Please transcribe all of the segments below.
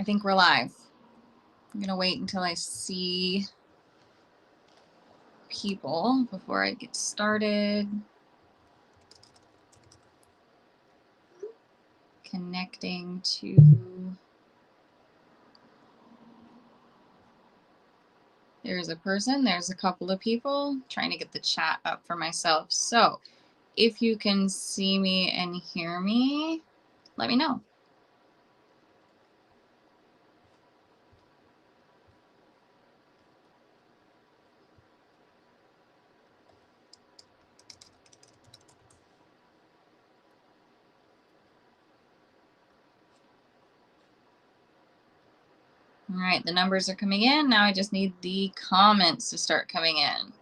I think we're live. I'm going to wait until I see people before I get started. Connecting to... There's a person, there's a couple of people. Trying to get the chat up for myself. So if you can see me and hear me, let me know. All right, the numbers are coming in. Now I just need the comments to start coming in.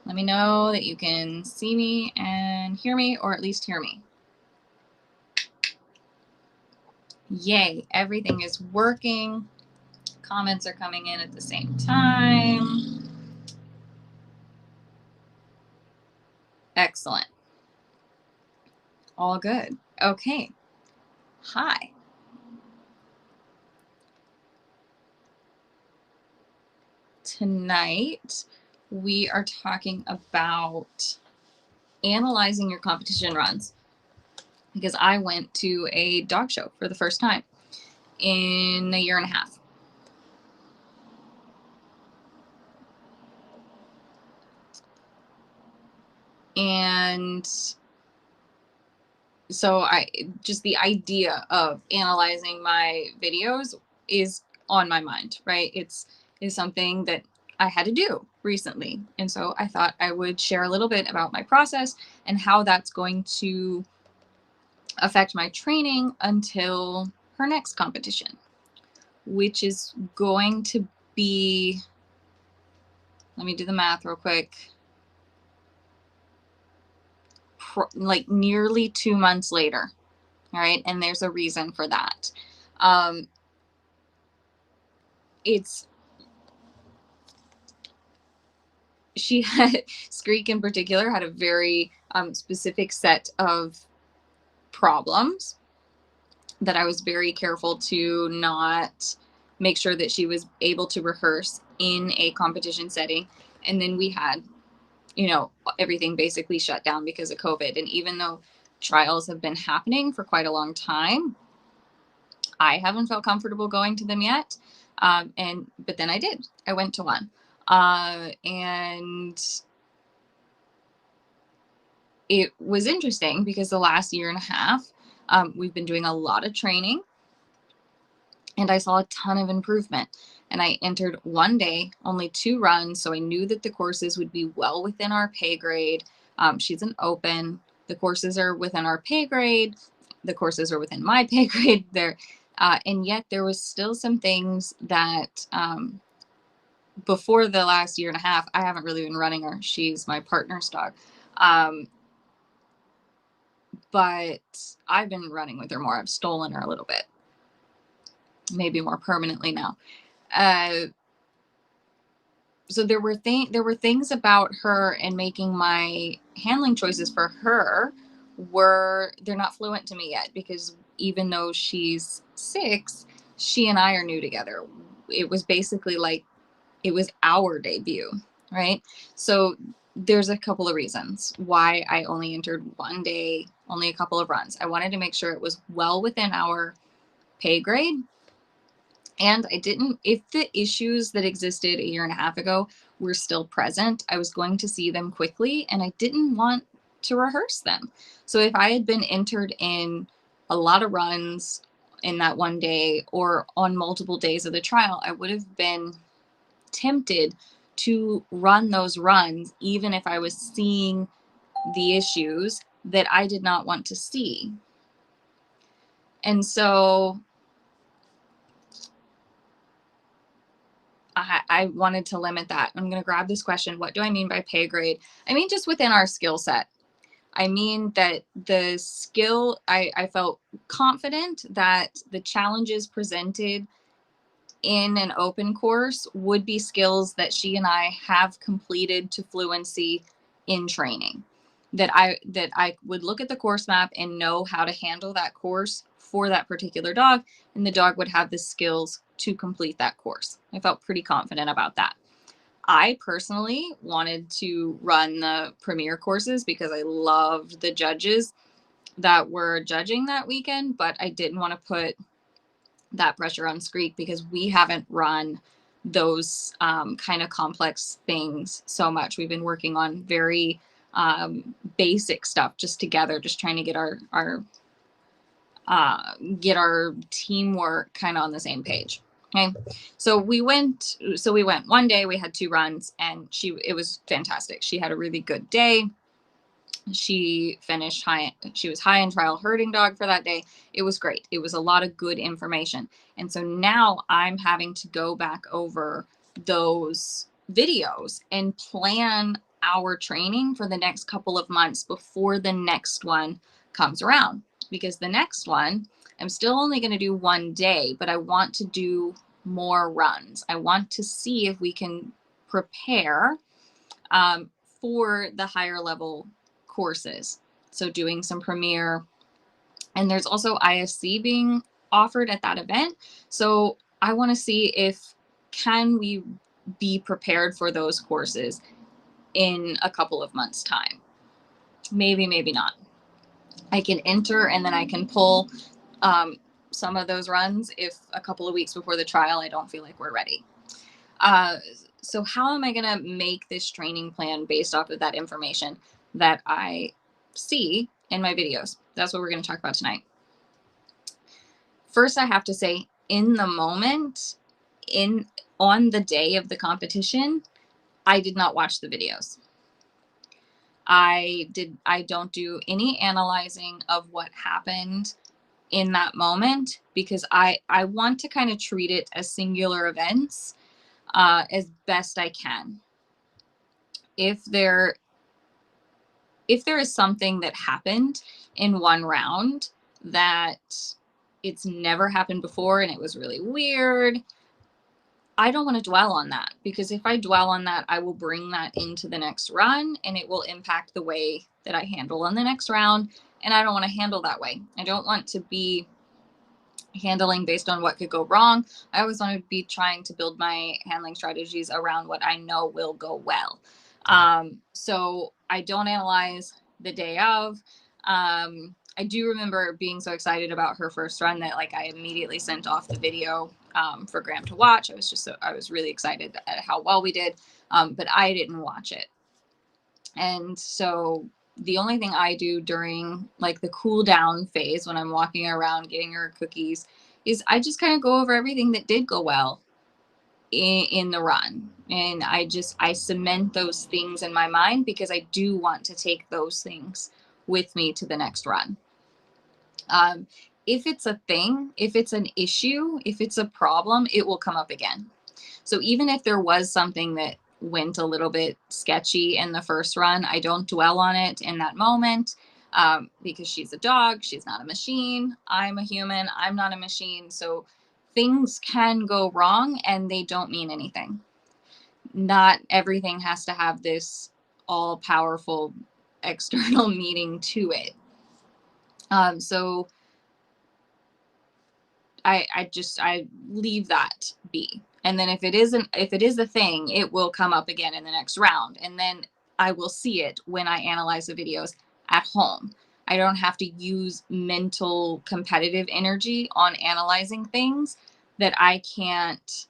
Let me know that you can see me and hear me, or at least hear me. Yay, everything is working. Comments are coming in at the same time. Excellent. All good. Okay. Hi. Tonight, we are talking about analyzing your competition runs, because I went to a dog show for the first time in a year and a half. And so just the idea of analyzing my videos is on my mind, right? Is something that I had to do recently. And so I thought I would share a little bit about my process and how that's going to affect my training until her next competition, which is going to be, let me do the math real quick, like nearly 2 months later. All right. And there's a reason for that. She had, Skreek in particular, had a very specific set of problems that I was very careful to not make sure that she was able to rehearse in a competition setting. And then we had, everything basically shut down because of COVID. And even though trials have been happening for quite a long time, I haven't felt comfortable going to them yet. But then I did. I went to one. And it was interesting because the last year and a half, we've been doing a lot of training, and I saw a ton of improvement. And I entered one day, only 2 runs, so I knew that the courses would be well within our pay grade. She's an open. The courses are within our pay grade. The courses are within my pay grade. And yet there was still some things that before the last year and a half, I haven't really been running her. She's my partner's dog. But I've been running with her more. I've stolen her a little bit, maybe more permanently now. So there were things about her and making my handling choices for her they're not fluent to me yet, because even though she's 6, she and I are new together. It was basically like it was our debut, right? So there's a couple of reasons why I only entered one day, only a couple of runs. I wanted to make sure it was well within our pay grade. And if the issues that existed a year and a half ago were still present, I was going to see them quickly, and I didn't want to rehearse them. So if I had been entered in a lot of runs in that one day or on multiple days of the trial, I would have been tempted to run those runs, even if I was seeing the issues that I did not want to see. And so I wanted to limit that. I'm going to grab this question. What do I mean by pay grade? I mean, just within our skill set. I mean that the skill, I felt confident that the challenges presented in an open course would be skills that she and I have completed to fluency in training. That I would look at the course map and know how to handle that course for that particular dog, and the dog would have the skills to complete that course. I felt pretty confident about that. I personally wanted to run the premier courses because I loved the judges that were judging that weekend, but I didn't want to put that pressure on Screek because we haven't run those kind of complex things so much. We've been working on very basic stuff just together, just trying to get our teamwork kind of on the same page. Okay. So we went one day, we had 2 runs, and it was fantastic. She had a really good day. She finished high. She was high in trial herding dog for that day. It was great. It was a lot of good information. And so now I'm having to go back over those videos and plan our training for the next couple of months before the next one comes around. Because the next one, I'm still only going to do 1 day, but I want to do more runs. I want to see if we can prepare for the higher level courses. So doing some premier, and there's also ISC being offered at that event. So I want to see if can we be prepared for those courses in a couple of months' time. Maybe, maybe not. I can enter and then I can pull some of those runs if a couple of weeks before the trial I don't feel like we're ready. So how am I going to make this training plan based off of that information that I see in my videos? That's what we're going to talk about tonight. First, I have to say, in the moment, on the day of the competition, I did not watch the videos. I don't do any analyzing of what happened in that moment because I want to kind of treat it as singular events as best I can. If there is something that happened in one round that it's never happened before and it was really weird, I don't want to dwell on that, because if I dwell on that, I will bring that into the next run and it will impact the way that I handle on the next round. And I don't want to handle that way. I don't want to be handling based on what could go wrong. I always want to be trying to build my handling strategies around what I know will go well. So I don't analyze the day of. I do remember being so excited about her first run that like I immediately sent off the video for Graham to watch. I was really excited at how well we did, but I didn't watch it. And so the only thing I do during like the cool down phase when I'm walking around getting her cookies is I just kind of go over everything that did go well in the run. And I cement those things in my mind because I do want to take those things with me to the next run. If it's a thing, if it's an issue, if it's a problem, it will come up again. So even if there was something that went a little bit sketchy in the first run, I don't dwell on it in that moment because she's a dog. She's not a machine. I'm a human. I'm not a machine. So things can go wrong and they don't mean anything. Not everything has to have this all powerful external meaning to it. So I leave that be. And then if it is a thing, it will come up again in the next round. And then I will see it when I analyze the videos at home. I don't have to use mental competitive energy on analyzing things that I can't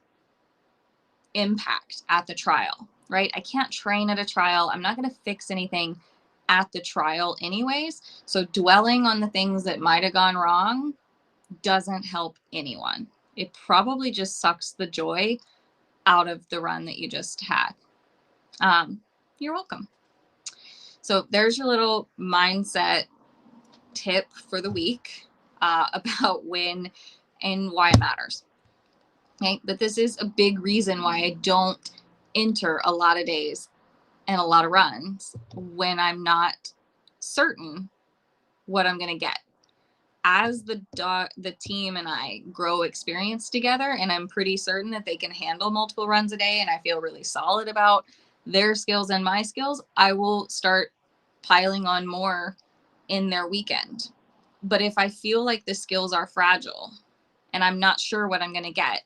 impact at the trial, right? I can't train at a trial. I'm not going to fix anything at the trial anyways. So dwelling on the things that might have gone wrong doesn't help anyone. It probably just sucks the joy out of the run that you just had. You're welcome. So there's your little mindset tip for the week about when and why it matters. Okay, but this is a big reason why I don't enter a lot of days and a lot of runs when I'm not certain what I'm going to get. As the team and I grow experience together, and I'm pretty certain that they can handle multiple runs a day, and I feel really solid about their skills and my skills, I will start piling on more in their weekend. But if I feel like the skills are fragile and I'm not sure what I'm going to get,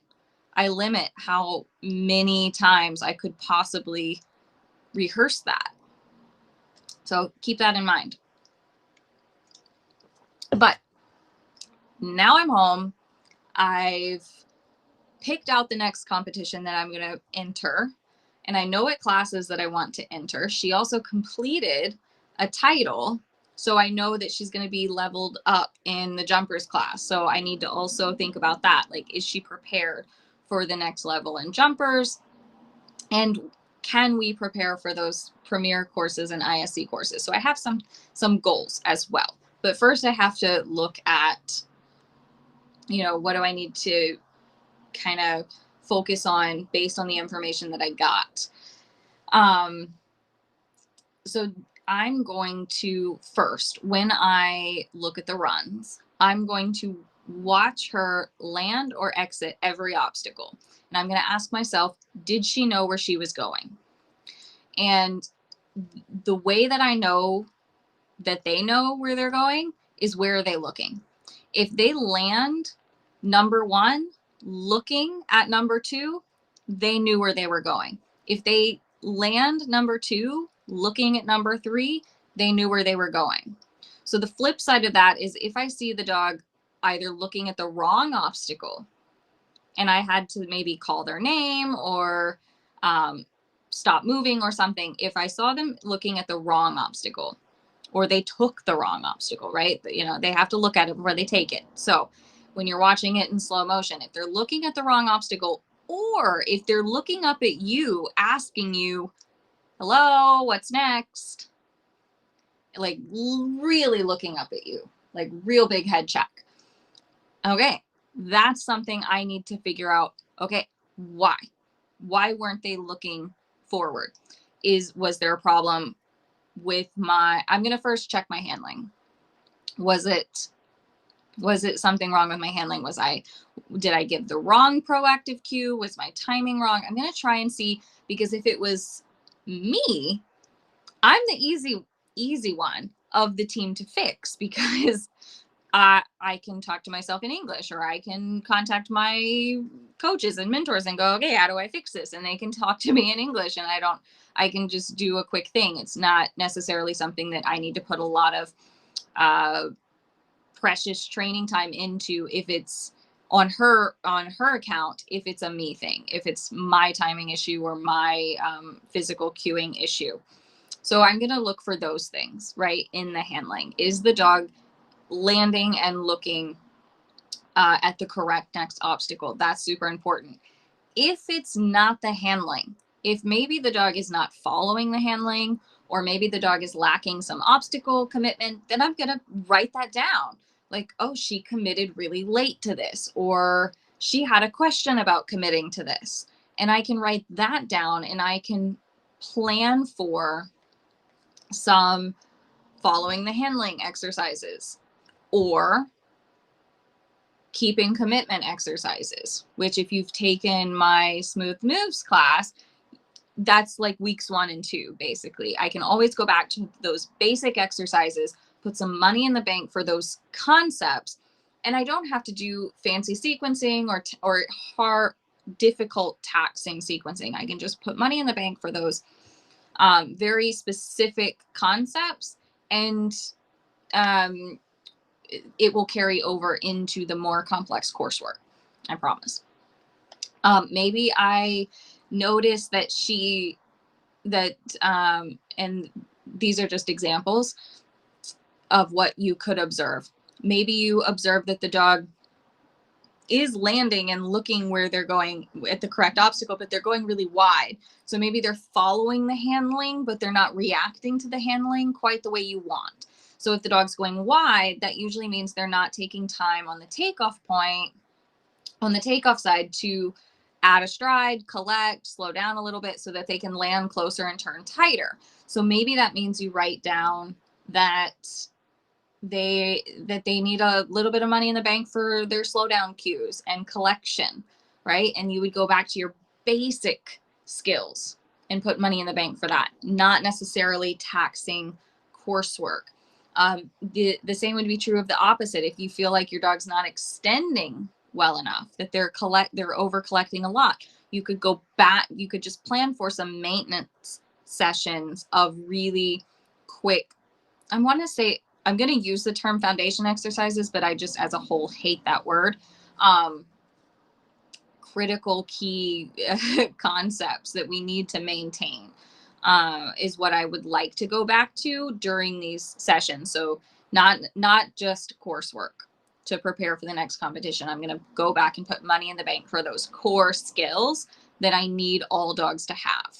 I limit how many times I could possibly rehearse that. So keep that in mind. But now I'm home. I've picked out the next competition that I'm going to enter, and I know what classes that I want to enter. She also completed a title, so I know that she's going to be leveled up in the jumpers class. So I need to also think about that. Like, is she prepared for the next level in jumpers? And can we prepare for those premier courses and ISC courses? So I have some goals as well. But first I have to look at, what do I need to kind of focus on based on the information that I got. So I'm going to first, when I look at the runs, I'm going to watch her land or exit every obstacle. And I'm going to ask myself, did she know where she was going? And the way that I know that they know where they're going is, where are they looking? If they land number one, looking at number two, they knew where they were going. If they land number two, looking at number three, they knew where they were going. So the flip side of that is, if I see the dog either looking at the wrong obstacle and I had to maybe call their name or stop moving or something, if I saw them looking at the wrong obstacle, or they took the wrong obstacle, right? They have to look at it before they take it. So when you're watching it in slow motion, if they're looking at the wrong obstacle, or if they're looking up at you, asking you, hello, what's next? Like really looking up at you, like real big head check. Okay, that's something I need to figure out. Okay, why? Why weren't they looking forward? Was there a problem with I'm going to first check my handling. Was it something wrong with my handling? Did I give the wrong proactive cue? Was my timing wrong? I'm going to try and see, because if it was me, I'm the easy one of the team to fix, because I can talk to myself in English, or I can contact my coaches and mentors and go, okay, how do I fix this? And they can talk to me in English, and I can just do a quick thing. It's not necessarily something that I need to put a lot of precious training time into, if it's on her account, if it's a me thing, if it's my timing issue or my physical cueing issue. So I'm going to look for those things, right, in the handling. Is the dog landing and looking at the correct next obstacle? That's super important. If it's not the handling, if maybe the dog is not following the handling, or maybe the dog is lacking some obstacle commitment, then I'm going to write that down. Like, oh, she committed really late to this, or she had a question about committing to this. And I can write that down, and I can plan for some following the handling exercises, or keeping commitment exercises, which, if you've taken my Smooth Moves class, that's like weeks 1 and 2, basically. I can always go back to those basic exercises, put some money in the bank for those concepts, and I don't have to do fancy sequencing or hard, difficult, taxing sequencing. I can just put money in the bank for those very specific concepts, and it will carry over into the more complex coursework. I promise. Maybe I noticed and these are just examples of what you could observe. Maybe you observe that the dog is landing and looking where they're going at the correct obstacle, but they're going really wide. So maybe they're following the handling, but they're not reacting to the handling quite the way you want. So if the dog's going wide, that usually means they're not taking time on the takeoff point, on the takeoff side, to add a stride, collect, slow down a little bit so that they can land closer and turn tighter. So maybe that means you write down that they need a little bit of money in the bank for their slow down cues and collection, right? And you would go back to your basic skills and put money in the bank for that, not necessarily taxing coursework. The same would be true of the opposite. If you feel like your dog's not extending well enough, that they're over collecting a lot, you could go back. You could just plan for some maintenance sessions of really quick. I want to say, I'm going to use the term foundation exercises, but I just as a whole hate that word. Critical key concepts that we need to maintain is what I would like to go back to during these sessions. So not just coursework to prepare for the next competition. I'm going to go back and put money in the bank for those core skills that I need all dogs to have.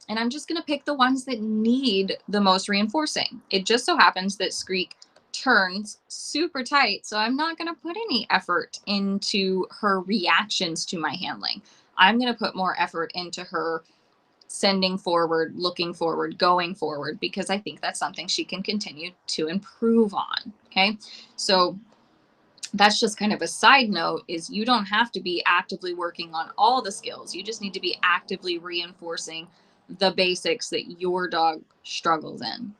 And I'm just going to pick the ones that need the most reinforcing. It just so happens that Skreek turns super tight, so I'm not going to put any effort into her reactions to my handling. I'm going to put more effort into her sending forward, looking forward, going forward, because I think that's something she can continue to improve on. Okay, so that's just kind of a side note, is you don't have to be actively working on all the skills. You just need to be actively reinforcing the basics that your dog struggles in.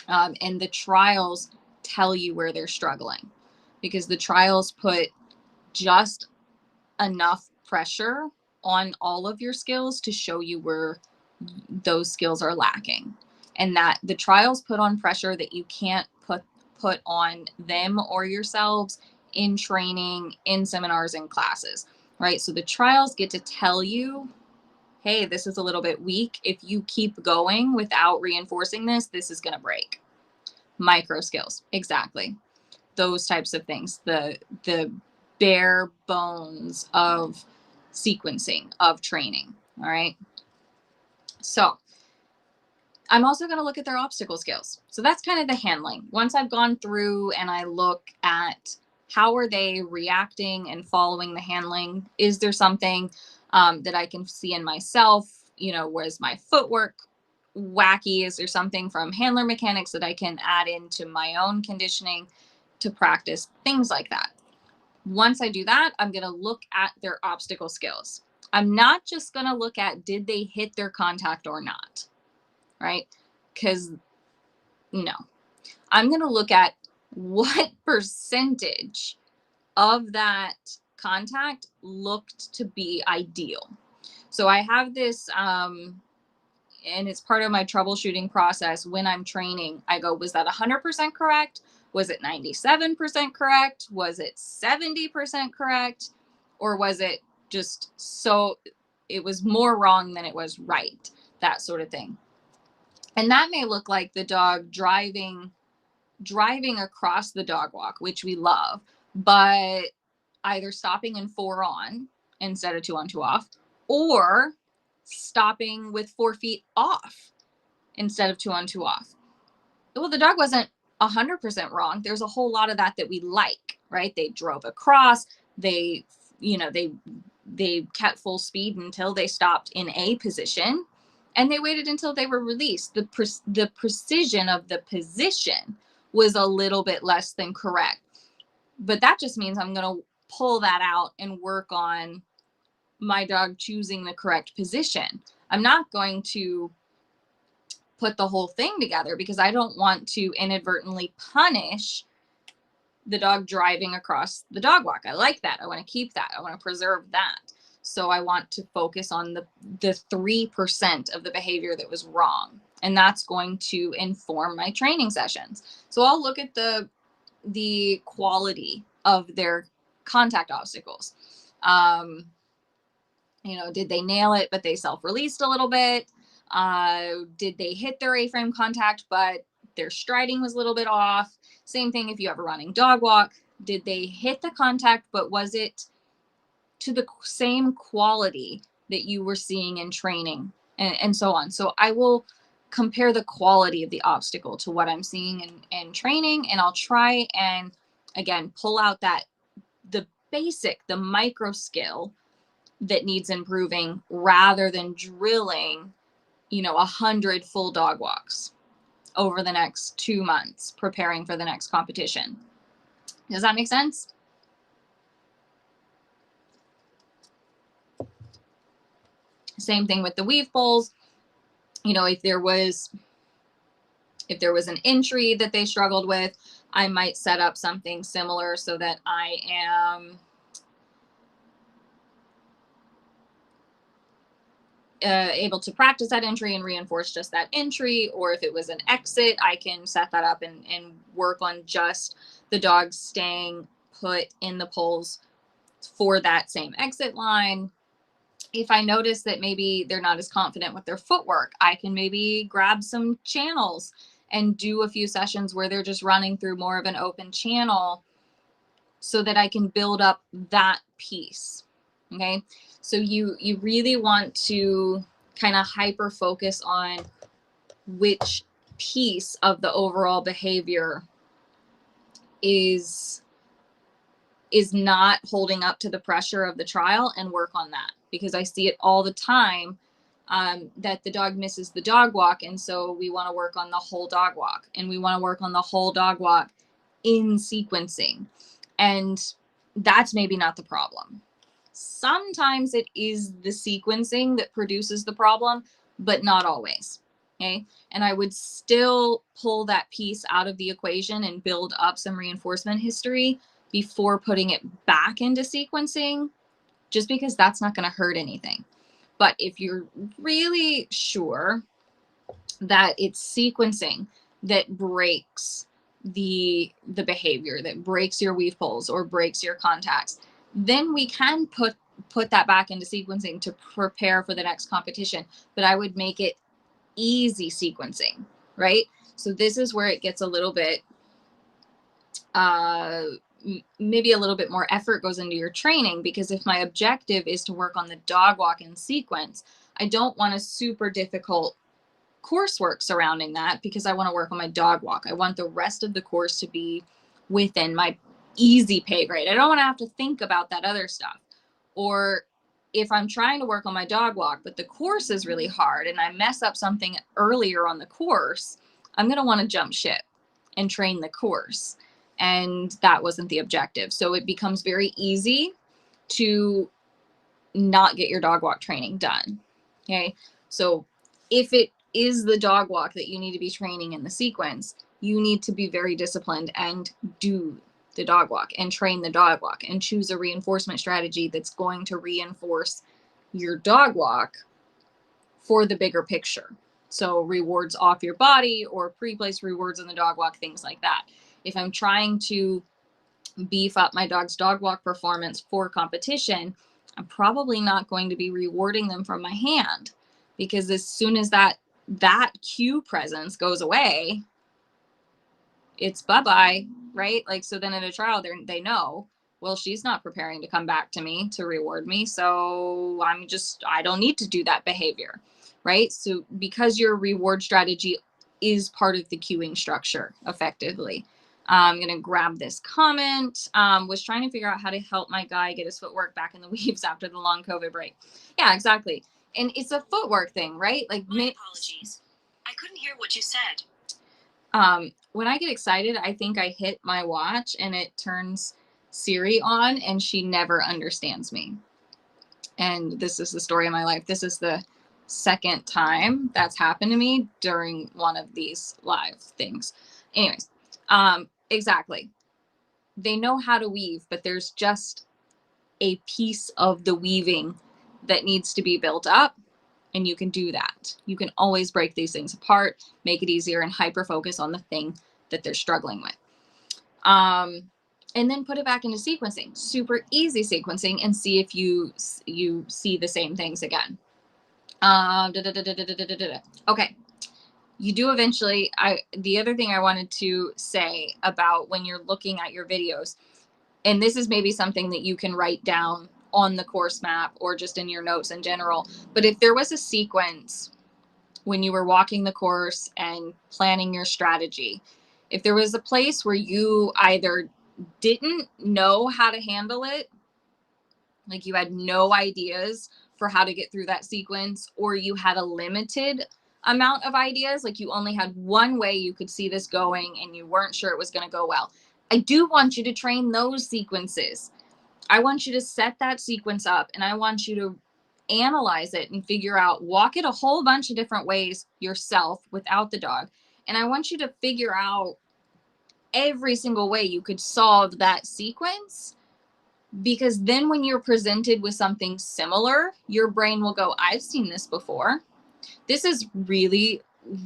And the trials tell you where they're struggling, because the trials put just enough pressure on all of your skills to show you where those skills are lacking, and that the trials put on pressure that you can't put on them or yourselves in training, in seminars, in classes, right? So the trials get to tell you, hey, this is a little bit weak. If you keep going without reinforcing this, this is going to break. Micro skills, exactly. Those types of things, the bare bones of sequencing, of training, all right? So I'm also going to look at their obstacle skills. So that's kind of the handling. Once I've gone through and I look at how are they reacting and following the handling, is there something that I can see in myself? You know, was my footwork wacky? Is there something from handler mechanics that I can add into my own conditioning to practice? Things like that. Once I do that, I'm going to look at their obstacle skills. I'm not just going to look at, did they hit their contact or not? Right? Because no, I'm going to look at what percentage of that contact looked to be ideal. So I have this, and it's part of my troubleshooting process when I'm training. I go, was that 100% correct? Was it 97% correct? Was it 70% correct? Or was it just so it was more wrong than it was right? That sort of thing. And that may look like the dog driving across the dog walk, which we love, but either stopping in 4 on instead of 2 on 2 off, or stopping with 4 feet off instead of 2 on 2 off. Well, the dog wasn't 100% wrong. There's a whole lot of that we like, right? They drove across, they kept full speed until they stopped in a position, and they waited until they were released. The precision of the position was a little bit less than correct, but that just means I'm going to pull that out and work on my dog choosing the correct position. I'm not going to put the whole thing together, because I don't want to inadvertently punish the dog driving across the dog walk. I like that. I want to keep that. I want to preserve that. So I want to focus on the 3% of the behavior that was wrong. And that's going to inform my training sessions. So I'll look at the quality of their contact obstacles. Did they nail it, but they self-released a little bit? Did they hit their A-frame contact, but their striding was a little bit off? Same thing if you have a running dog walk. Did they hit the contact, but was it to the same quality that you were seeing in training, and so on? So I will compare the quality of the obstacle to what I'm seeing in training, and I'll try and, again, pull out the basic, the micro skill that needs improving, rather than drilling 100 full dog walks over the next 2 months preparing for the next competition. Does that make sense? Same thing with the weave poles. If there was If there was an entry that they struggled with, I might set up something similar so that I am able to practice that entry and reinforce just that entry. Or if it was an exit, I can set that up and work on just the dogs staying put in the poles for that same exit line. If I notice that maybe they're not as confident with their footwork, I can maybe grab some channels and do a few sessions where they're just running through more of an open channel so that I can build up that piece. Okay. So you really want to kind of hyper focus on which piece of the overall behavior is not holding up to the pressure of the trial, and work on that, because I see it all the time, that the dog misses the dog walk. And so we want to work on the whole dog walk, and we want to work on the whole dog walk in sequencing. And that's maybe not the problem. Sometimes it is the sequencing that produces the problem, but not always. Okay. And I would still pull that piece out of the equation and build up some reinforcement history before putting it back into sequencing, just because that's not going to hurt anything. But if you're really sure that it's sequencing that breaks the behavior, that breaks your weave poles or breaks your contacts, then we can put that back into sequencing to prepare for the next competition. But I would make it easy sequencing, right? So this is where it gets a little bit maybe a little bit more effort goes into your training, because if my objective is to work on the dog walk in sequence, I don't want a super difficult coursework surrounding that, because I want to work on my dog walk. I want the rest of the course to be within my easy pay grade. I don't want to have to think about that other stuff. Or if I'm trying to work on my dog walk, but the course is really hard and I mess up something earlier on the course, I'm going to want to jump ship and train the course. And that wasn't the objective. So it becomes very easy to not get your dog walk training done. Okay. So if it is the dog walk that you need to be training in the sequence, you need to be very disciplined and do the dog walk and train the dog walk and choose a reinforcement strategy that's going to reinforce your dog walk for the bigger picture. So rewards off your body or pre-placed rewards in the dog walk, things like that. If I'm trying to beef up my dog's dog walk performance for competition, I'm probably not going to be rewarding them from my hand, because as soon as that cue presence goes away, it's bye-bye, right? Like, so then in a trial, they know, well, she's not preparing to come back to me to reward me. So I don't need to do that behavior, right? So because your reward strategy is part of the cueing structure effectively. I'm going to grab this comment. Was trying to figure out how to help my guy get his footwork back in the weaves after the long COVID break. Yeah, exactly. And it's a footwork thing, right? Like, my apologies. I couldn't hear what you said. When I get excited, I think I hit my watch and it turns Siri on, and she never understands me. And this is the story of my life. This is the second time that's happened to me during one of these live things. Anyways, exactly. They know how to weave, but there's just a piece of the weaving that needs to be built up. And you can do that. You can always break these things apart, make it easier, and hyper focus on the thing that they're struggling with. And then put it back into sequencing, super easy sequencing, and see if you see the same things again. Okay. You do eventually. The other thing I wanted to say about when you're looking at your videos, and this is maybe something that you can write down on the course map or just in your notes in general, but if there was a sequence when you were walking the course and planning your strategy, if there was a place where you either didn't know how to handle it, like you had no ideas for how to get through that sequence, or you had a limited amount of ideas, like you only had one way you could see this going and you weren't sure it was going to go well, I do want you to train those sequences. I want you to set that sequence up, and I want you to analyze it and figure out, walk it a whole bunch of different ways yourself without the dog, And I want you to figure out every single way you could solve that sequence, because then when you're presented with something similar, your brain will go, I've seen this before. This is really,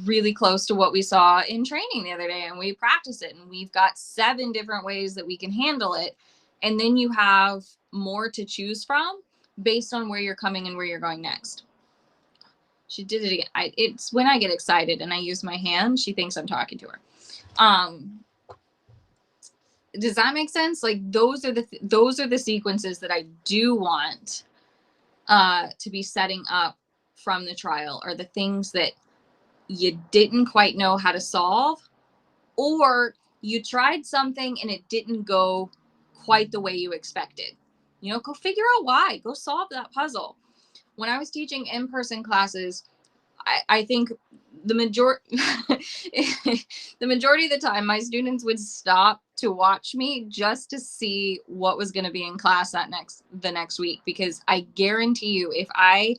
really close to what we saw in training the other day, and we practice it, and we've got 7 different ways that we can handle it. And then you have more to choose from based on where you're coming and where you're going next. She did it again. It's when I get excited and I use my hand, she thinks I'm talking to her. Does that make sense? Like those are the sequences that I do want to be setting up from the trial, or the things that you didn't quite know how to solve, or you tried something and it didn't go quite the way you expected. You know, go figure out why. Go solve that puzzle. When I was teaching in-person classes, I think the majority of the time my students would stop to watch me just to see what was going to be in class the next week, because I guarantee you, if I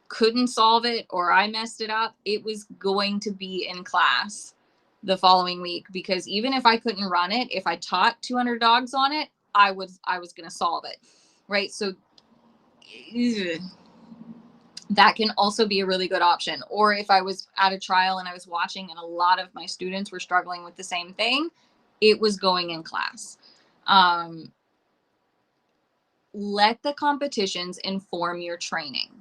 couldn't solve it or I messed it up, it was going to be in class the following week. Because even if I couldn't run it, if I taught 200 dogs on it, I was going to solve it, right? So that can also be a really good option. Or if I was at a trial and I was watching and a lot of my students were struggling with the same thing, it was going in class. Let the competitions inform your training.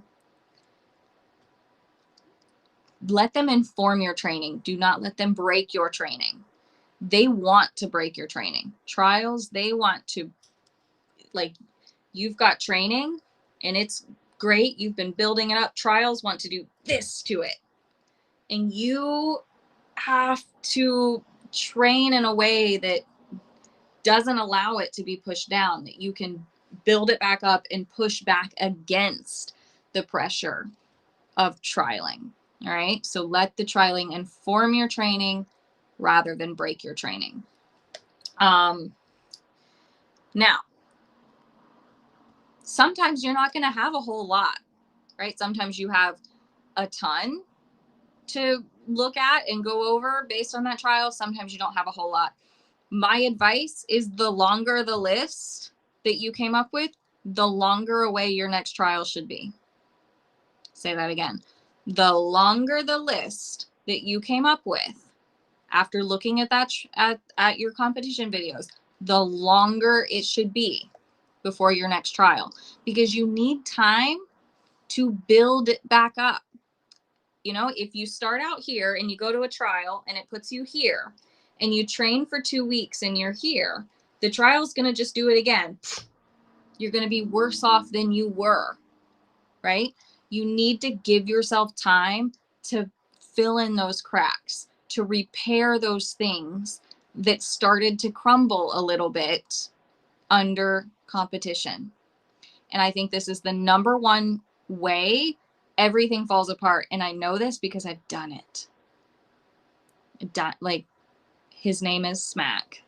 Let them inform your training. Do not let them break your training. They want to break your training. Trials, they want to, like, you've got training and it's great. You've been building it up. Trials want to do this to it. And you have to train in a way that doesn't allow it to be pushed down, that you can build it back up and push back against the pressure of trialing. All right. So let the trialing inform your training rather than break your training. Now, sometimes you're not going to have a whole lot, right? Sometimes you have a ton to look at and go over based on that trial. Sometimes you don't have a whole lot. My advice is, the longer the list that you came up with, the longer away your next trial should be. Say that again. The longer the list that you came up with after looking at that at your competition videos, the longer it should be before your next trial, because you need time to build it back up. You know, if you start out here and you go to a trial and it puts you here and you train for 2 weeks and you're here, the trial's going to just do it again. You're going to be worse off than you were, right? You need to give yourself time to fill in those cracks, to repair those things that started to crumble a little bit under competition. And I think this is the number one way everything falls apart. And I know this because I've done it. Like, his name is Smack.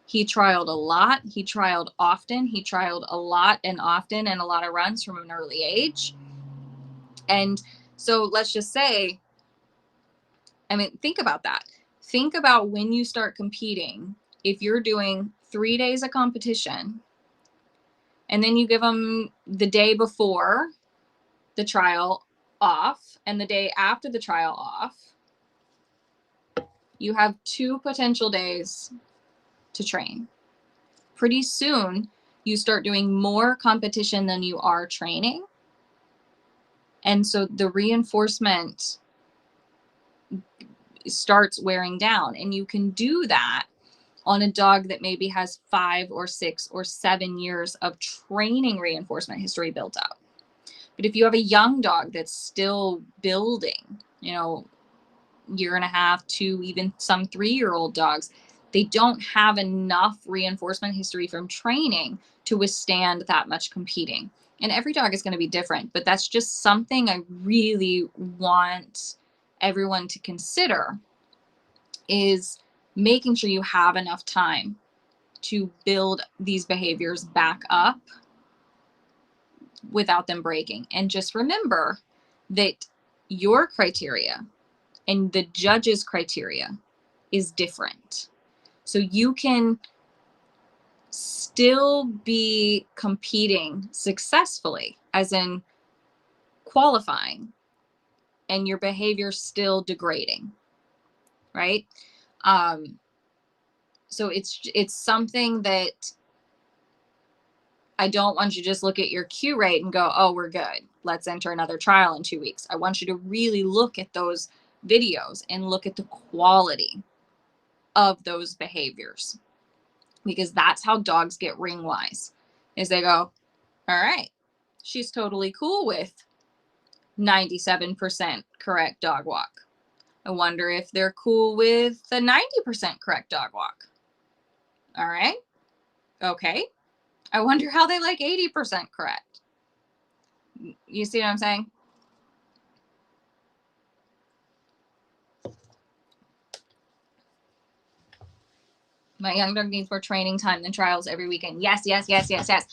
He trialed a lot. He trialed often. He trialed a lot and often, and a lot of runs from an early age. And so let's just say, I mean, think about that. Think about when you start competing, if you're doing 3 days of competition and then you give them the day before the trial off and the day after the trial off, you have 2 potential days to train. Pretty soon, you start doing more competition than you are training. And so the reinforcement starts wearing down. And you can do that on a dog that maybe has 5 or 6 or 7 years of training reinforcement history built up. But if you have a young dog that's still building, you know, 1.5, 2, even some 3-year-old dogs, they don't have enough reinforcement history from training to withstand that much competing. And every dog is going to be different, but that's just something I really want everyone to consider, is making sure you have enough time to build these behaviors back up without them breaking. And just remember that your criteria and the judge's criteria is different. So you can still be competing successfully, as in qualifying, and your behavior still degrading, right? So it's something that I don't want you to just look at your Q rate and go, oh, we're good. Let's enter another trial in 2 weeks. I want you to really look at those videos and look at the quality of those behaviors, because that's how dogs get ring wise, is they go, all right, she's totally cool with 97% correct dog walk. I wonder if they're cool with the 90% correct dog walk. All right. Okay. I wonder how they like 80% correct. You see what I'm saying? My young dog needs more training time than trials every weekend. Yes, yes, yes, yes, yes.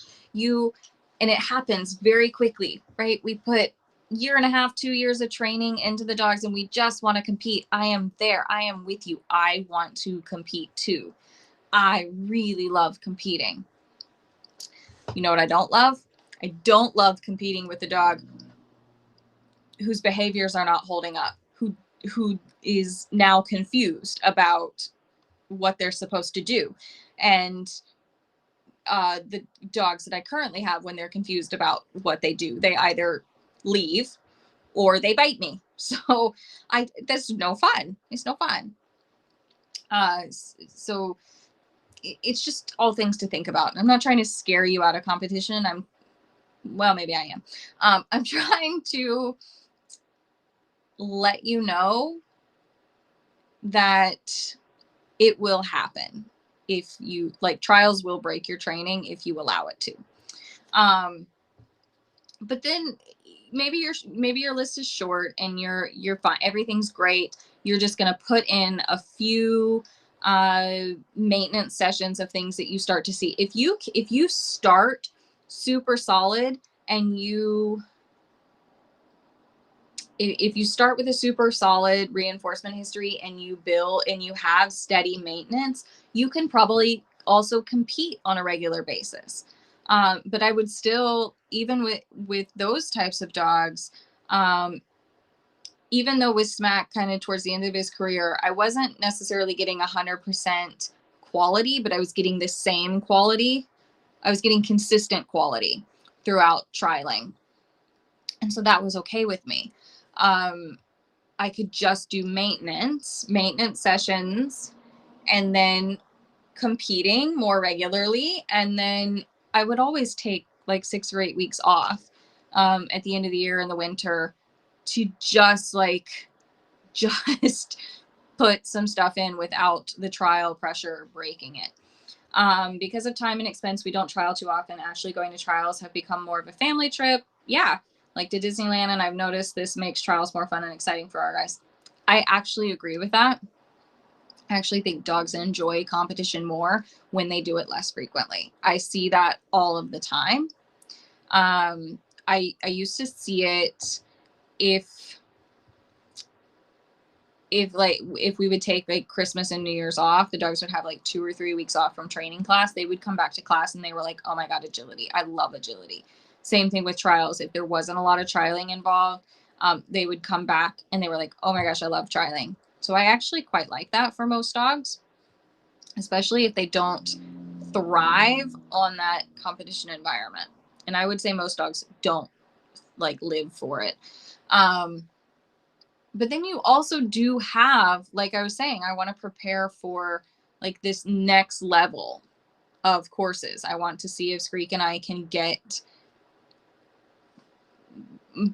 And it happens very quickly, right? We put 1.5 2 years of training into the dogs and we just want to compete. I am there. I am with you. I want to compete too. I really love competing. You know what I don't love? I don't love competing with the dog whose behaviors are not holding up, who is now confused about what they're supposed to do. And the dogs that I currently have, when they're confused about what they do, they either leave or they bite me. So that's no fun. It's no fun. So it's just all things to think about. I'm not trying to scare you out of competition. Well, maybe I am. I'm trying to let you know that it will happen if you, like, trials will break your training if you allow it to. But then maybe your list is short and you're fine. Everything's great. You're just going to put in a few maintenance sessions of things that you start to see. If you start super solid and if you start with a super solid reinforcement history and you build and you have steady maintenance, you can probably also compete on a regular basis. But I would still, even with those types of dogs, even though with Smack kind of towards the end of his career, I wasn't necessarily getting 100% quality, but I was getting the same quality. I was getting consistent quality throughout trialing. And so that was okay with me. I could just do maintenance sessions, and then competing more regularly. And then I would always take like 6 or 8 weeks off at the end of the year in the winter to just put some stuff in without the trial pressure breaking it. Because of time and expense, we don't trial too often. Actually, going to trials have become more of a family trip. Yeah, like to Disneyland, and I've noticed this makes trials more fun and exciting for our guys. I actually agree with that. I actually think dogs enjoy competition more when they do it less frequently. I see that all of the time. I used to see it if we would take like Christmas and New Year's off, the dogs would have like 2 or 3 weeks off from training class. They would come back to class and they were like, oh my God, agility. I love agility. Same thing with trials. If there wasn't a lot of trialing involved, they would come back and they were like, oh my gosh, I love trialing. So I actually quite like that for most dogs, especially if they don't thrive on that competition environment. And I would say most dogs don't like live for it. But then you also do have, like I was saying, I want to prepare for like this next level of courses. I want to see if Screek and I can get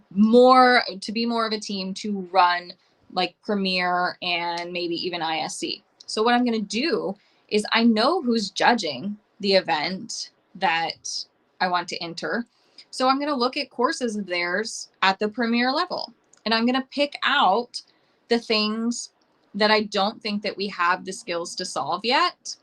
more, to be more of a team to run like Premier and maybe even ISC. So what I'm going to do is, I know who's judging the event that I want to enter. So I'm going to look at courses of theirs at the Premier level. And I'm going to pick out the things that I don't think that we have the skills to solve yet.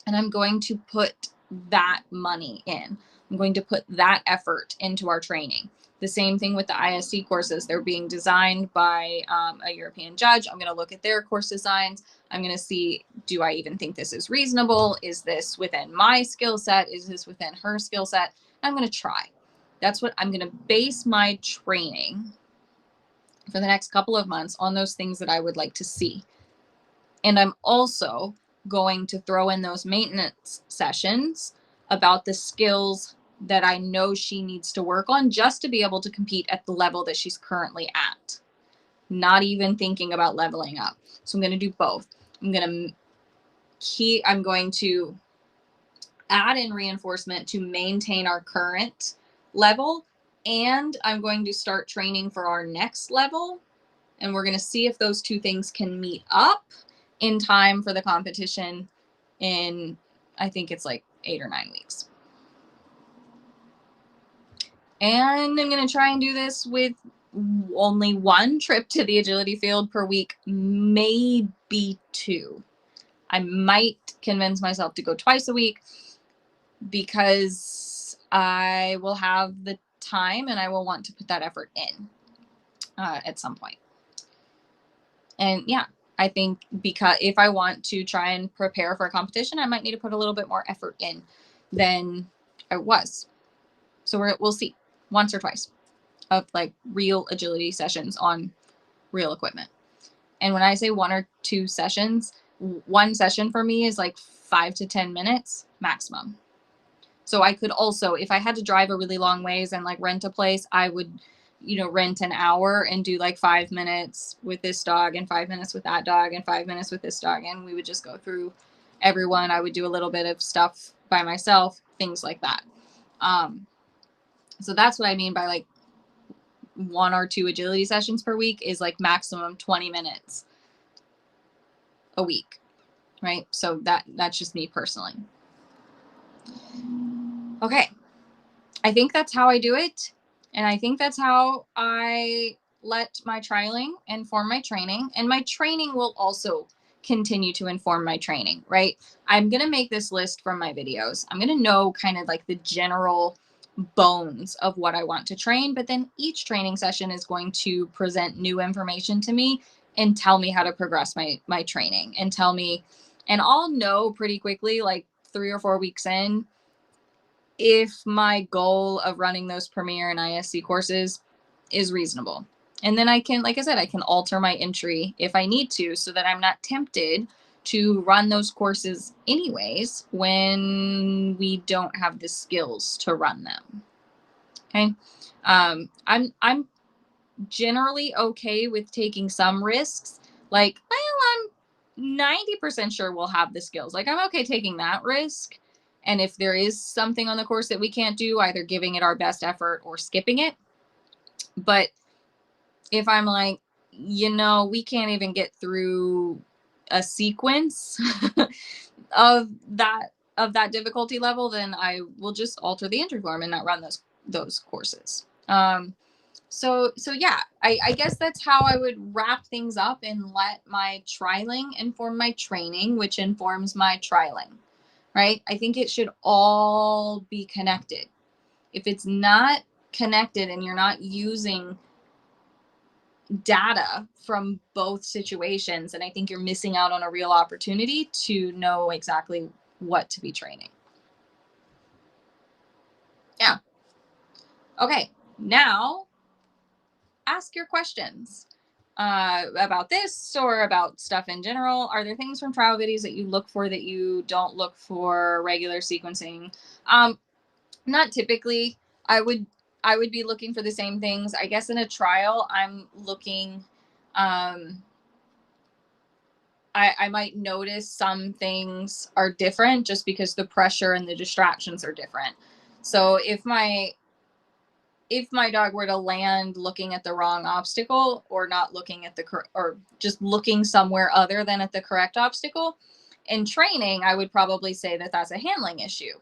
And I'm going to put that money in. I'm going to put that effort into our training. The same thing with the ISC courses. They're being designed by a European judge. I'm going to look at their course designs. I'm going to see, do I even think this is reasonable? Is this within my skill set? Is this within her skill set? I'm going to try. That's what I'm going to base my training for the next couple of months on, those things that I would like to see. And I'm also going to throw in those maintenance sessions about the skills that I know she needs to work on just to be able to compete at the level that she's currently at. Not even thinking about leveling up. So I'm going to do both. I'm going to add in reinforcement to maintain our current level, and I'm going to start training for our next level. And we're going to see if those two things can meet up in time for the competition in, I think it's like 8 or 9 weeks. And I'm going to try and do this with only one trip to the agility field per week, maybe 2. I might convince myself to go twice a week because I will have the time and I will want to put that effort in at some point. And yeah, I think because if I want to try and prepare for a competition, I might need to put a little bit more effort in than I was. So we'll see, once or twice of like real agility sessions on real equipment. And when I say 1 or 2 sessions, one session for me is like 5 to 10 minutes maximum. So I could also, if I had to drive a really long ways and like rent a place, I would, rent an hour and do like 5 minutes with this dog and 5 minutes with that dog and 5 minutes with this dog. And we would just go through everyone. I would do a little bit of stuff by myself, things like that. So that's what I mean by like 1 or 2 agility sessions per week is like maximum 20 minutes a week, right? So that's just me personally. Okay. I think that's how I do it. And I think that's how I let my trialing inform my training. And my training will also continue to inform my training, right? I'm going to make this list from my videos. I'm going to know kind of like the general bones of what I want to train, but then each training session is going to present new information to me and tell me how to progress my training and tell me, and I'll know pretty quickly, like 3 or 4 weeks in, if my goal of running those Premier and ISC courses is reasonable. And then I can, like I said, I can alter my entry if I need to so that I'm not tempted to run those courses anyways when we don't have the skills to run them. Okay. I'm generally okay with taking some risks. Like, well, I'm 90% sure we'll have the skills. Like, I'm okay taking that risk. And if there is something on the course that we can't do, either giving it our best effort or skipping it. But if I'm like, we can't even get through a sequence of that difficulty level, then I will just alter the entry form and not run those courses. So yeah, I guess that's how I would wrap things up and let my trialing inform my training, which informs my trialing, right? I think it should all be connected. If it's not connected and you're not using data from both situations, and I think you're missing out on a real opportunity to know exactly what to be training. Yeah. Okay, now ask your questions about this or about stuff in general. Are there things from trial videos that you look for that you don't look for regular sequencing? Not typically. I would be looking for the same things. I guess in a trial, I'm looking, I might notice some things are different just because the pressure and the distractions are different. So if my dog were to land looking at the wrong obstacle or not looking at or just looking somewhere other than at the correct obstacle, in training, I would probably say that that's a handling issue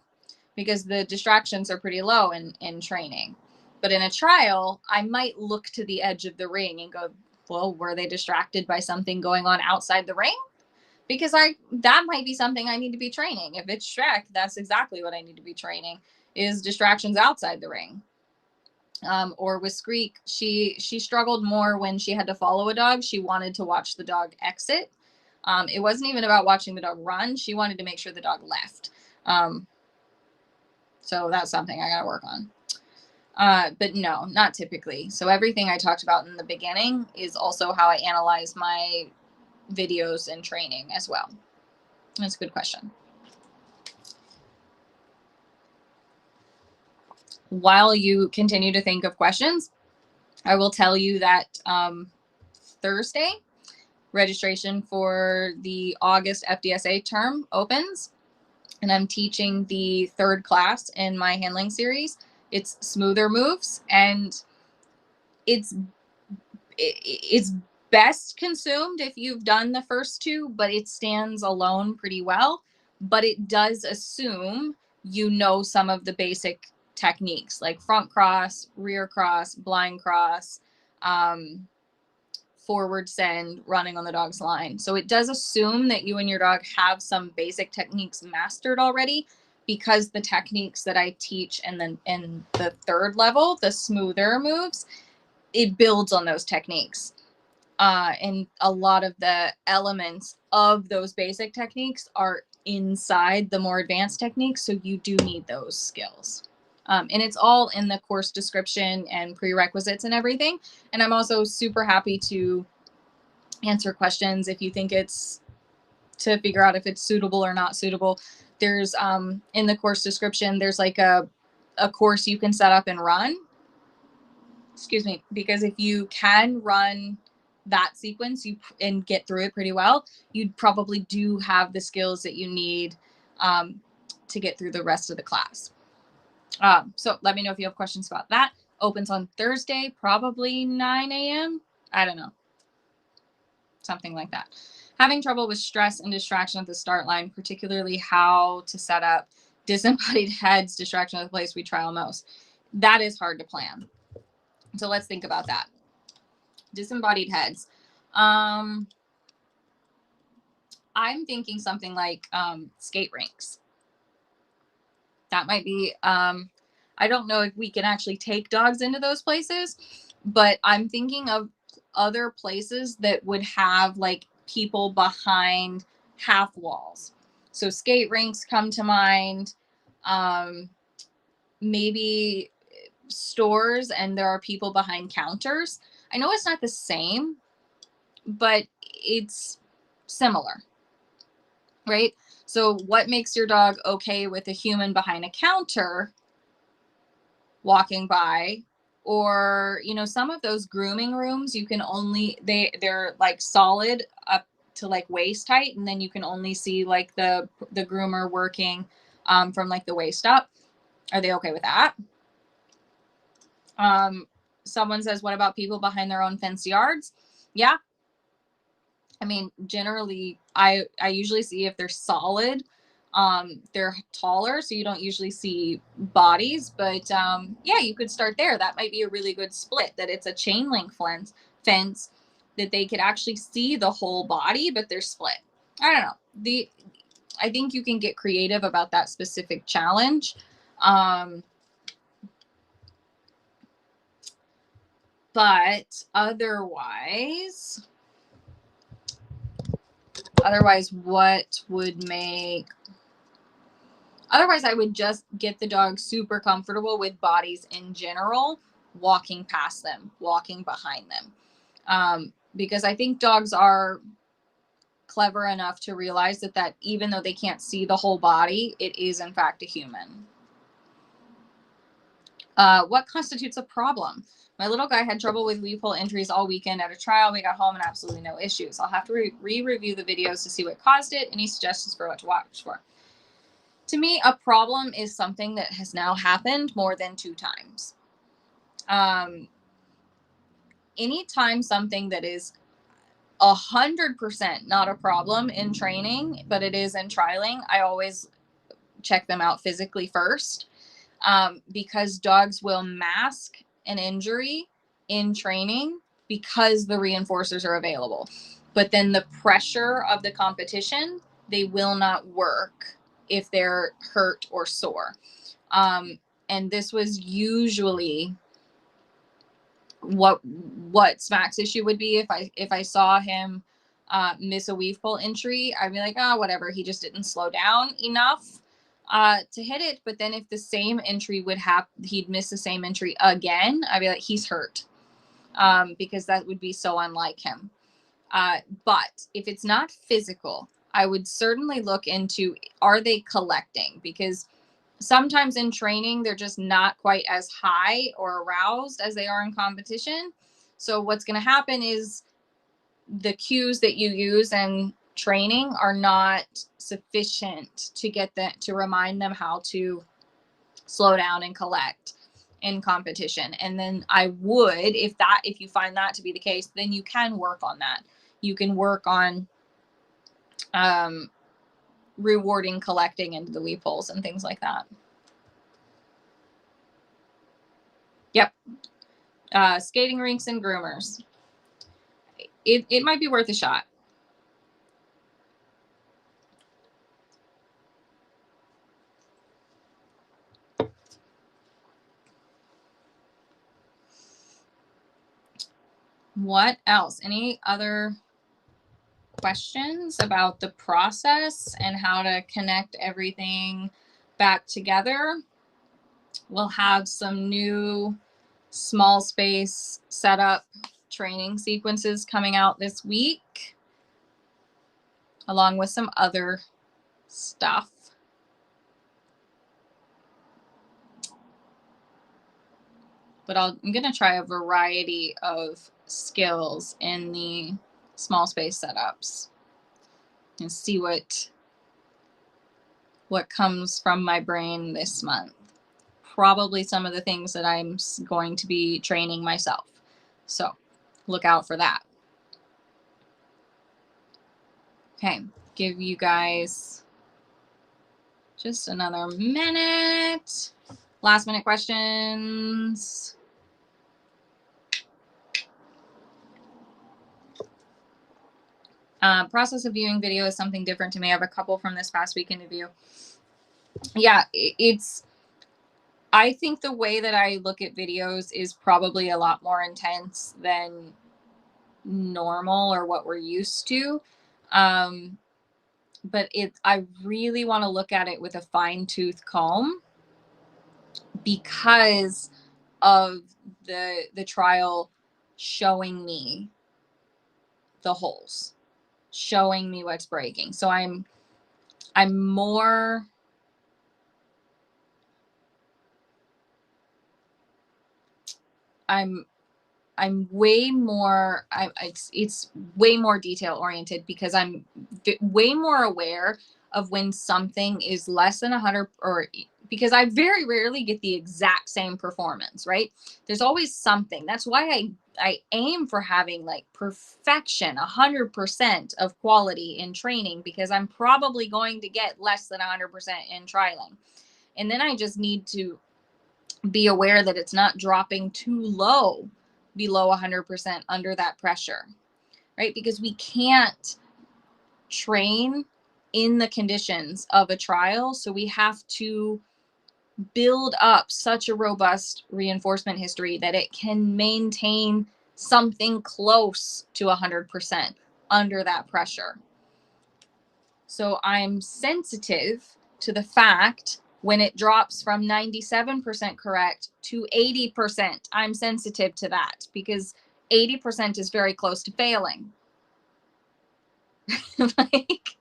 because the distractions are pretty low in training. But in a trial, I might look to the edge of the ring and go, well, were they distracted by something going on outside the ring? Because that might be something I need to be training. If it's Shrek, that's exactly what I need to be training, is distractions outside the ring. Or with Skreek, she struggled more when she had to follow a dog. She wanted to watch the dog exit. It wasn't even about watching the dog run. She wanted to make sure the dog left. So that's something I got to work on. But no, not typically. So everything I talked about in the beginning is also how I analyze my videos and training as well. That's a good question. While you continue to think of questions, I will tell you that Thursday, registration for the August FDSA term opens, and I'm teaching the 3rd class in my handling series. It's smoother moves, and it's best consumed if you've done the first 2, but it stands alone pretty well. But it does assume you know some of the basic techniques like front cross, rear cross, blind cross, forward send, running on the dog's line. So it does assume that you and your dog have some basic techniques mastered already, because the techniques that I teach and then in the 3rd level, the smoother moves, it builds on those techniques. And a lot of the elements of those basic techniques are inside the more advanced techniques. So you do need those skills. And it's all in the course description and prerequisites and everything. And I'm also super happy to answer questions if you think it's to figure out if it's suitable or not suitable. There's in the course description, there's like a course you can set up and run. Excuse me, because if you can run that sequence and get through it pretty well, you probably do have the skills that you need to get through the rest of the class. So let me know if you have questions about that. Opens on Thursday, probably 9 a.m. I don't know. Something like that. Having trouble with stress and distraction at the start line, particularly how to set up disembodied heads, distraction of the place we trial most. That is hard to plan. So let's think about that. Disembodied heads. I'm thinking something like skate rinks. That might be, I don't know if we can actually take dogs into those places, but I'm thinking of other places that would have like people behind half walls. So skate rinks come to mind. Maybe stores and there are people behind counters. I know it's not the same, but it's similar, right? So what makes your dog okay with a human behind a counter walking by? Or, you know, some of those grooming rooms, you can only, they're like solid up to like waist height, and then you can only see like the groomer working from like the waist up. Are they okay with that? Someone says, what about people behind their own fenced yards? Yeah. I mean, generally, I usually see if they're solid, they're taller, so you don't usually see bodies. But yeah, you could start there. That might be a really good split, that it's a chain link fence that they could actually see the whole body, but they're split. I don't know. I think you can get creative about that specific challenge. But otherwise, what would make, otherwise I would just get the dog super comfortable with bodies in general, walking past them, walking behind them. Because I think dogs are clever enough to realize that even though they can't see the whole body, it is in fact a human. What constitutes a problem? My little guy had trouble with weave hole injuries all weekend at a trial. We got home and absolutely no issues. I'll have to re-review the videos to see what caused it. Any suggestions for what to watch for? To me, a problem is something that has now happened more than 2 times. Anytime something that is 100% not a problem in training, but it is in trialing, I always check them out physically first. Because dogs will mask an injury in training because the reinforcers are available. But then the pressure of the competition, they will not work if they're hurt or sore. And this was usually what Smack's issue would be if I saw him miss a weave pull entry. I'd be like, oh, whatever. He just didn't slow down enough to hit it. But then if the same entry would happen, he'd miss the same entry again, I'd be like, he's hurt, because that would be so unlike him. But if it's not physical, I would certainly look into, are they collecting? Because sometimes in training, they're just not quite as high or aroused as they are in competition. So what's going to happen is the cues that you use in training are not sufficient to get them, to remind them how to slow down and collect in competition. And then I would, if you find that to be the case, then you can work on that. You can work on rewarding collecting into the weave pulls and things like that. Yep. Skating rinks and groomers. It might be worth a shot. What else? Any other questions about the process and how to connect everything back together? We'll have some new small space setup training sequences coming out this week, along with some other stuff. But I'm going to try a variety of skills in the small space setups and see what comes from my brain this month. Probably some of the things that I'm going to be training myself. So look out for that. Okay, give you guys just another minute. Last minute questions. Process of viewing video is something different to me. I have a couple from this past week interview. Yeah, I think the way that I look at videos is probably a lot more intense than normal or what we're used to. But I really want to look at it with a fine-tooth comb because of the trial showing me the holes, showing me what's breaking. So I'm way more, it's way more detail oriented because I'm way more aware of when something is less than 100, or because I very rarely get the exact same performance, right? There's always something. That's why I aim for having like perfection, 100% of quality in training, because I'm probably going to get less than 100% in trialing. And then I just need to be aware that it's not dropping too low below 100% under that pressure, right? Because we can't train in the conditions of a trial. So we have to build up such a robust reinforcement history that it can maintain something close to 100% under that pressure. So I'm sensitive to the fact when it drops from 97% correct to 80%, I'm sensitive to that because 80% is very close to failing. Like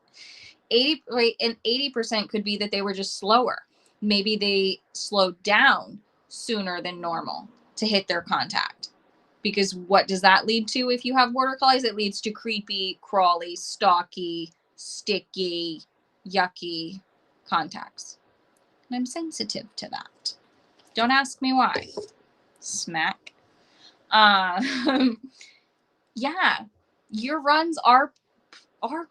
80, right? And 80% could be that they were just slower. Maybe they slowed down sooner than normal to hit their contact. Because what does that lead to if you have border collies? It leads to creepy, crawly, stalky, sticky, yucky contacts. And I'm sensitive to that. Don't ask me why. Smack. Yeah, your runs are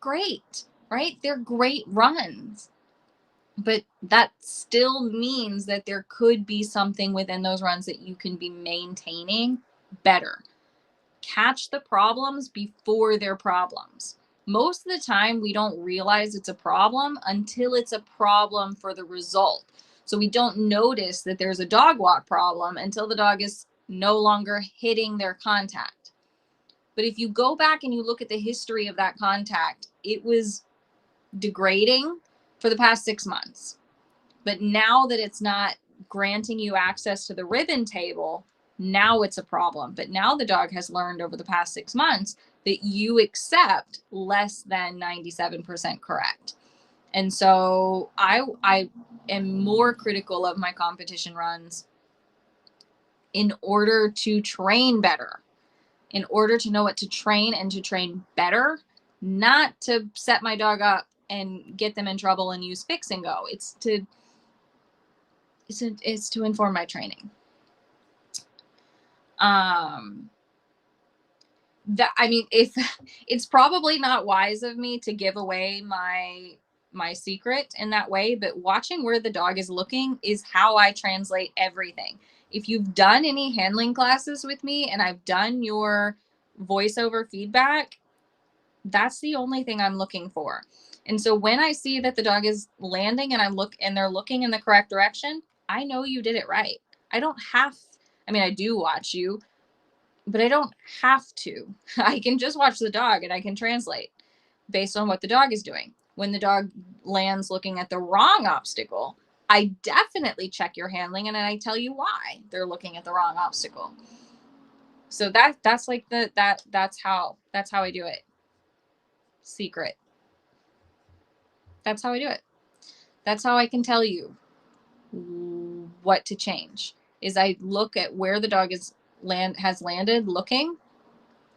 great, right? They're great runs. But that still means that there could be something within those runs that you can be maintaining better. Catch the problems before they're problems. Most of the time, we don't realize it's a problem until it's a problem for the result. So we don't notice that there's a dog walk problem until the dog is no longer hitting their contact. But if you go back and you look at the history of that contact, it was degrading for the past 6 months. But now that it's not granting you access to the ribbon table, now it's a problem. But now the dog has learned over the past 6 months that you accept less than 97% correct. And so I am more critical of my competition runs in order to train better, in order to know what to train and to train better, not to set my dog up and get them in trouble and use fix and go. It's to inform my training. If it's probably not wise of me to give away my secret in that way, but watching where the dog is looking is how I translate everything. If you've done any handling classes with me and I've done your voiceover feedback, that's the only thing I'm looking for. And so when I see that the dog is landing and they're looking in the correct direction, I know you did it right. I do watch you, but I don't have to. I can just watch the dog and I can translate based on what the dog is doing. When the dog lands looking at the wrong obstacle, I definitely check your handling and I tell you why they're looking at the wrong obstacle. So that's how I do it. Secret. That's how I do it. That's how I can tell you what to change. Is I look at where the dog has landed looking,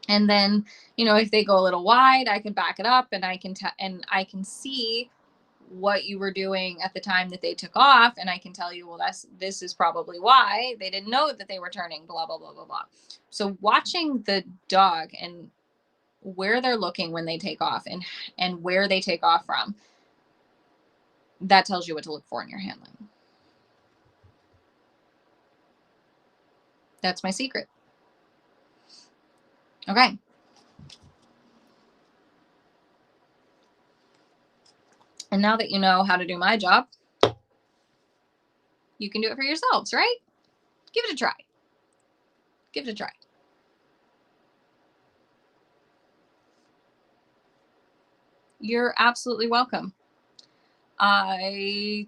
and then, if they go a little wide, I can back it up and I can see what you were doing at the time that they took off, and I can tell you, well, this is probably why they didn't know that they were turning, blah blah blah blah blah. So watching the dog and where they're looking when they take off and where they take off from, that tells you what to look for in your handling. That's my secret. Okay. And now that you know how to do my job, you can do it for yourselves, right? Give it a try. Give it a try. You're absolutely welcome. I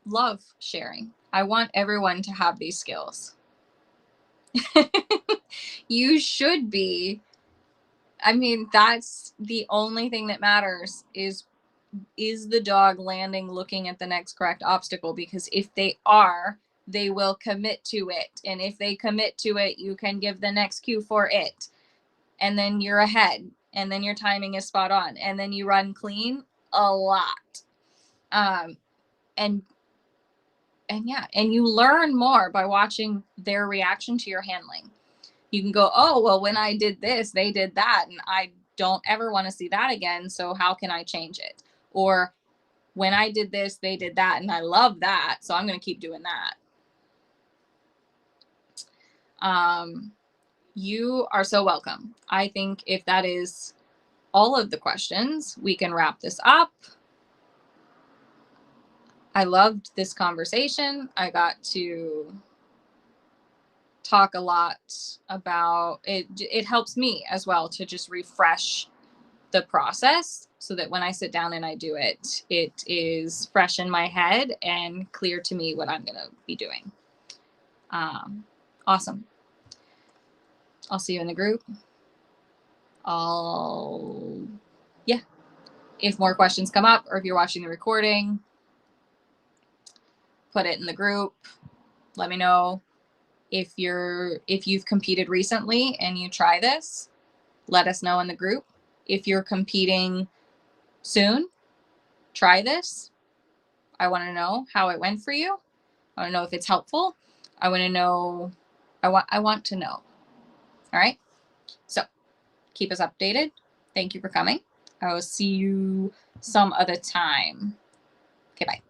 love sharing. I want everyone to have these skills. You should be. That's the only thing that matters is the dog landing looking at the next correct obstacle, because if they are, they will commit to it. And if they commit to it, you can give the next cue for it. And then you're ahead. And then your timing is spot on. And then you run clean a lot. And you learn more by watching their reaction to your handling. You can go, oh, well, when I did this, they did that, and I don't ever want to see that again. So how can I change it? Or when I did this, they did that, and I love that, so I'm going to keep doing that. You are so welcome. I think if that is all of the questions, we can wrap this up. I loved this conversation. I got to talk a lot about it. It helps me as well to just refresh the process so that when I sit down and I do it, it is fresh in my head and clear to me what I'm going to be doing. Awesome. I'll see you in the group. If more questions come up, or if you're watching the recording, put it in the group. Let me know. If you've competed recently and you try this, let us know in the group. If you're competing soon, try this. I want to know how it went for you. I want to know if it's helpful. I want to know. I want to know. All right. So keep us updated. Thank you for coming. I will see you some other time. Okay, bye.